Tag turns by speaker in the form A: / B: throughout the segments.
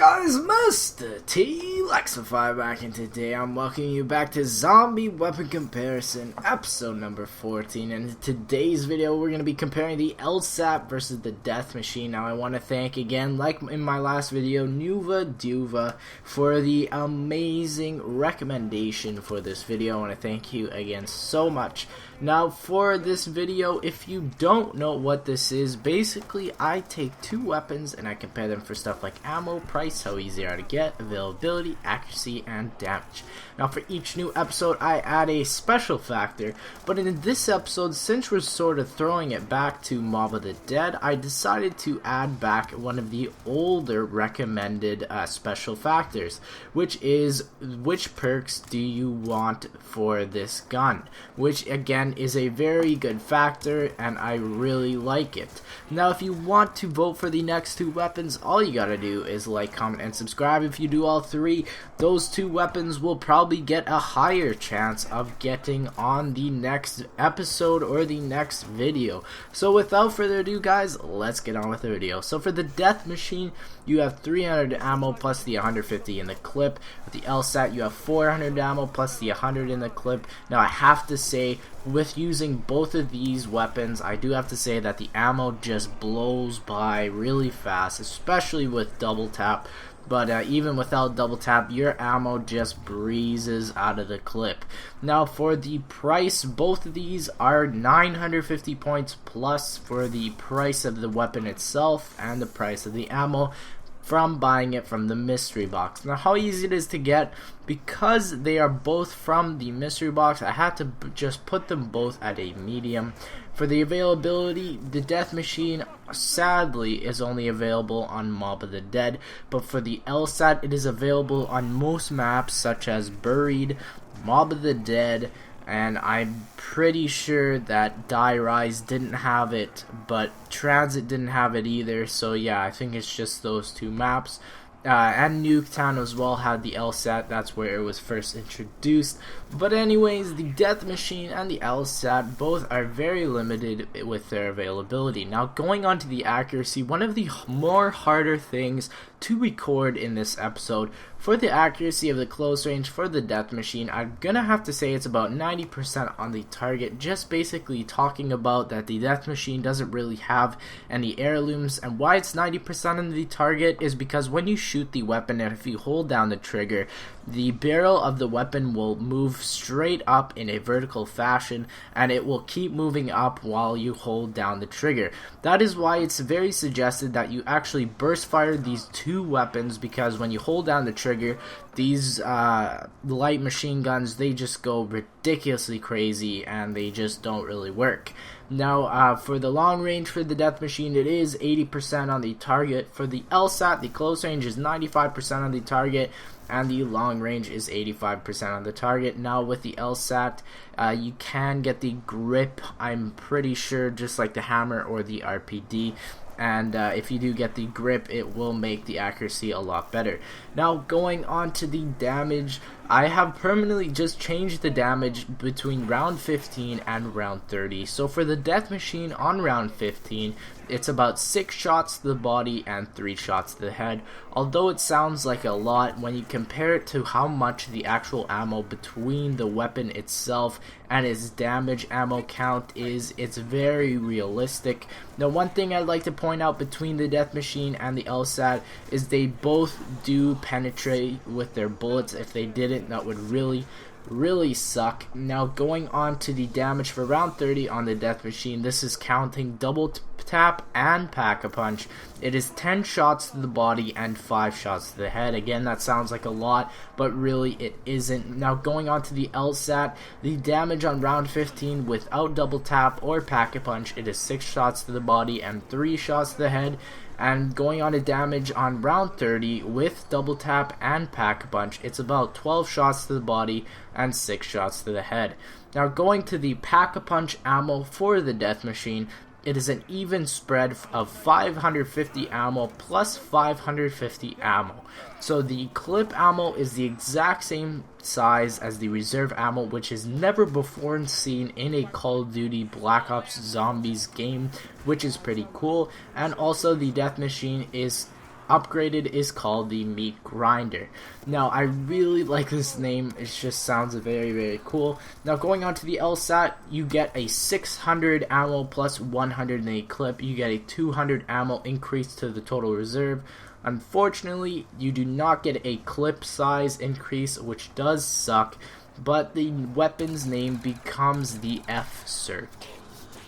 A: guys, MrTLexify back, and today I'm welcoming you back to Zombie Weapon Comparison, episode number 14. And in today's video, we're going to be comparing the Lsat versus the Death Machine. Now, I want to thank again, like in my last video, Nuva for the amazing recommendation for this video. I want to thank you again so much. Now, for this video, if you don't know what this is, basically I take two weapons and I compare them for stuff like ammo, price, how easy they are to get, availability, accuracy, and damage. Now, for each new episode, I add a special factor, but in this episode, since we're sort of throwing it back to Mob of the Dead, I decided to add back one of the older recommended special factors, which is which perks do you want for this gun, which again is a very good factor and I really like it. Now, if you want to vote for the next two weapons, all you gotta do is like, comment, and subscribe. If you do all three, those two weapons will probably get a higher chance of getting on the next episode or the next video. So without further ado, guys, let's get on with the video. So for the Death Machine, you have 300 ammo plus the 150 in the clip. With the Lsat, you have 400 ammo plus the 100 in the clip. Now, I have to say, with using both of these weapons, I do have to say that the ammo just blows by really fast, especially with double tap. But even without double tap, your ammo just breezes out of the clip. Now, for the price, both of these are 950 points plus for the price of the weapon itself and the price of the ammo from buying it from the mystery box. Now, how easy it is to get, because they are both from the mystery box, I had to just put them both at a medium. For the availability, the Death Machine sadly is only available on Mob of the Dead, but for the Lsat, it is available on most maps such as Buried, Mob of the Dead, and I'm pretty sure that Die Rise didn't have it, but Transit didn't have it either. So yeah, I think it's just those two maps. And Nuketown as well had the Lsat. That's where it was first introduced. But anyways, the Death Machine and the Lsat both are very limited with their availability. Now, going on to the accuracy, one of the more harder things to record in this episode, for the accuracy of the close range for the Death Machine, I'm gonna have to say it's about 90% on the target, just basically talking about that the Death Machine doesn't really have any heirlooms. And why it's 90% on the target is because when you shoot the weapon and if you hold down the trigger, the barrel of the weapon will move straight up in a vertical fashion, and it will keep moving up while you hold down the trigger. That is why it's very suggested that you actually burst fire these two weapons, because when you hold down the trigger, these light machine guns, they just go ridiculously crazy and they just don't really work. Now, for the long range for the Death Machine, it is 80% on the target. For the Lsat, the close range is 95% on the target, and the long range is 85% on the target. Now, with the Lsat, you can get the grip, I'm pretty sure, just like the hammer or the RPD. And if you do get the grip, it will make the accuracy a lot better. Now, going on to the damage, I have permanently just changed the damage between round 15 and round 30. So for the Death Machine on round 15, it's about 6 shots to the body and 3 shots to the head. Although it sounds like a lot, when you compare it to how much the actual ammo between the weapon itself and its damage ammo count is, it's very realistic. Now, one thing I'd like to point out between the Death Machine and the Lsat is they both do penetrate with their bullets. If they didn't, that would really suck. Now, going on to the damage for round 30 on the Death Machine, this is counting double tap and pack-a-punch. It is 10 shots to the body and 5 shots to the head. Again, that sounds like a lot, but really it isn't. Now, going on to the Lsat, the damage on round 15 without double tap or pack-a-punch, it is 6 shots to the body and 3 shots to the head. And going on to damage on round 30 with double tap and pack-a-punch, it's about 12 shots to the body and 6 shots to the head. Now, going to the pack-a-punch ammo for the Death Machine, it is an even spread of 550 ammo plus 550 ammo. So the clip ammo is the exact same size as the reserve ammo, which is never before seen in a Call of Duty Black Ops Zombies game, which is pretty cool. And also the Death Machine is upgraded is called the Meat Grinder. Now, I really like this name. It just sounds very cool. Now, going on to the Lsat, you get a 600 ammo plus 100 in a clip. You get a 200 ammo increase to the total reserve. Unfortunately, you do not get a clip size increase, which does suck, but the weapon's name becomes the F-Cert.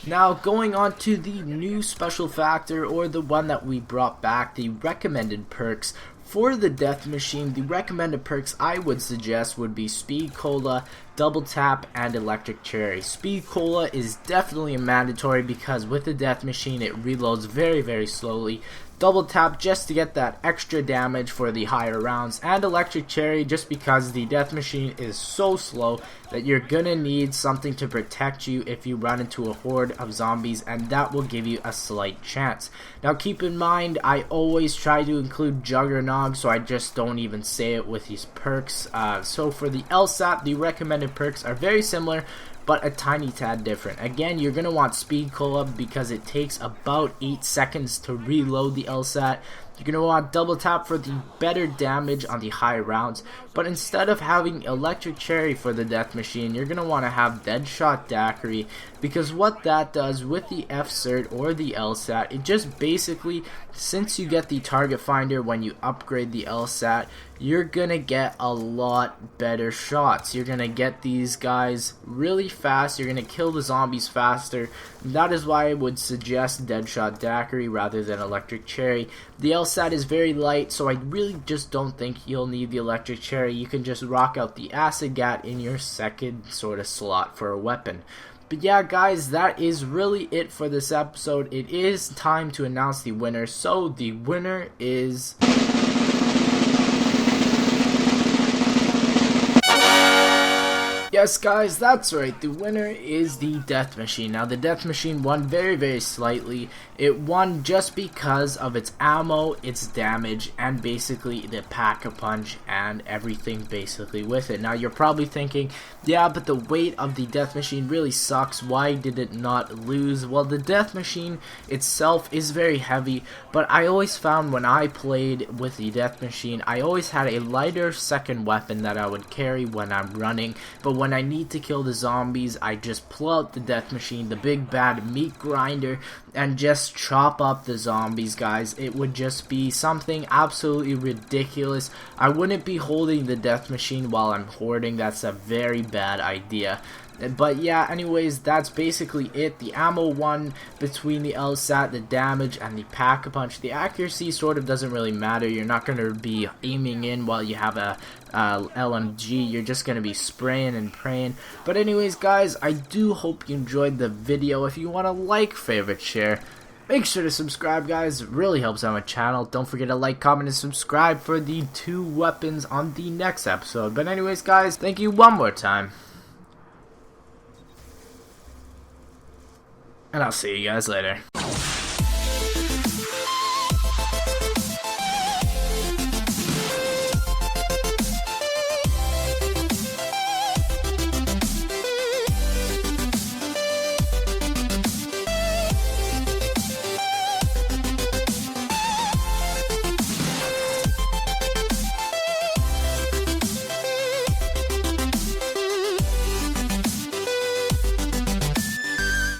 A: Now, going on to the new special factor, or the one that we brought back, the recommended perks. For the Death Machine, the recommended perks I would suggest would be Speed Cola, Double Tap, and Electric Cherry. Speed Cola is definitely mandatory because with the Death Machine it reloads very slowly. Double Tap just to get that extra damage for the higher rounds, and Electric Cherry just because the Death Machine is so slow that you're gonna need something to protect you if you run into a horde of zombies, and that will give you a slight chance. Now keep in mind, I always try to include Juggernog, so I just don't even say it with these perks. So for the Lsat, the recommended perks are very similar, but a tiny tad different. Again, you're going to want Speed Cola because it takes about 8 seconds to reload the Lsat. You're going to want Double Tap for the better damage on the high rounds, but instead of having Electric Cherry for the Death Machine, you're going to want to have Deadshot Daiquiri, because what that does with the F-Cert or the Lsat, it just basically, since you get the target finder when you upgrade the Lsat, you're going to get a lot better shots. You're going to get these guys really fast, you're going to kill the zombies faster. That is why I would suggest Deadshot Daiquiri rather than Electric Cherry. The Lsat is very light, so I really just don't think you'll need the Electric Cherry. You can just rock out the Acid Gat in your second sort of slot for a weapon. But yeah, guys, that is really it for this episode. It is time to announce the winner. So the winner is... Yes, guys, that's right. The winner is the Death Machine. Now, the Death Machine won very slightly. It won just because of its ammo, its damage, and basically the Pack-a-Punch and everything basically with it. Now, you're probably thinking, yeah, but the weight of the Death Machine really sucks. Why did it not lose? Well, the Death Machine itself is very heavy, but I always found when I played with the Death Machine, I always had a lighter second weapon that I would carry when I'm running, but when I need to kill the zombies, I just pull out the Death Machine, the big bad Meat Grinder, and just chop up the zombies, guys. It would just be something absolutely ridiculous. I wouldn't be holding the Death Machine while I'm hoarding. That's a very bad idea. But yeah, anyways, that's basically it. The ammo won between the Lsat, the damage, and the Pack-a-Punch. The accuracy sort of doesn't really matter. You're not going to be aiming in while you have a LMG. You're just going to be spraying and praying. But anyways, guys, I do hope you enjoyed the video. If you want to like, favorite, share, make sure to subscribe, guys. It really helps out my channel. Don't forget to like, comment, and subscribe for the 2 weapons on the next episode. But anyways, guys, thank you one more time. And I'll see you guys later.